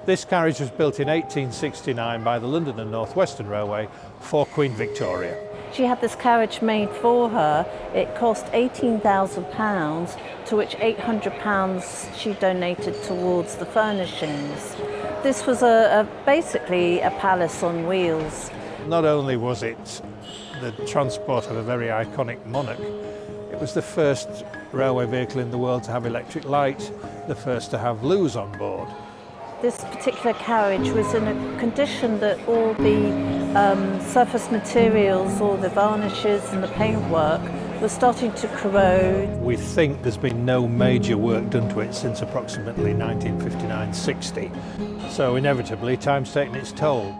This carriage was built in 1869 by the London and North Western Railway for Queen Victoria. She had this carriage made for her. It cost £18,000, to which £800 she donated towards the furnishings. This was basically a palace on wheels. Not only was it the transport of a very iconic monarch, it was the first railway vehicle in the world to have electric light, the first to have loos on board. This particular carriage was in a condition that all the surface materials, all the varnishes and the paintwork were starting to corrode. We think there's been no major work done to it since approximately 1959-60. So inevitably, time's taken its toll.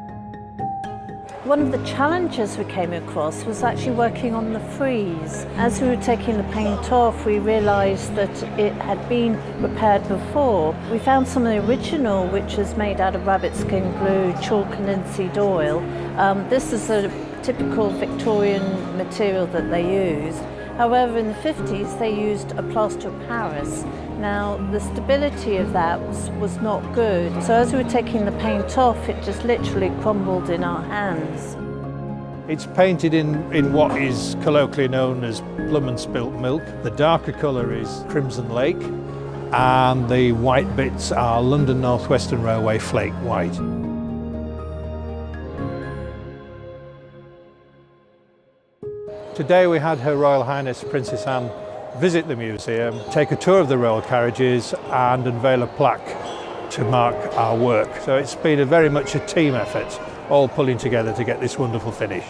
One of the challenges we came across was actually working on the frieze. As we were taking the paint off, we realised that it had been repaired before. We found some of the original, which is made out of rabbit skin glue, chalk and linseed oil. This is a typical Victorian material that they used. However, in the 50s, they used a plaster of Paris. Now, the stability of that was not good. So as we were taking the paint off, it just literally crumbled in our hands. It's painted in what is colloquially known as plum and spilt milk. The darker colour is Crimson Lake, and the white bits are London North Western Railway Flake White. Today we had Her Royal Highness Princess Anne visit the museum, take a tour of the royal carriages and unveil a plaque to mark our work. So it's been very much a team effort, all pulling together to get this wonderful finish.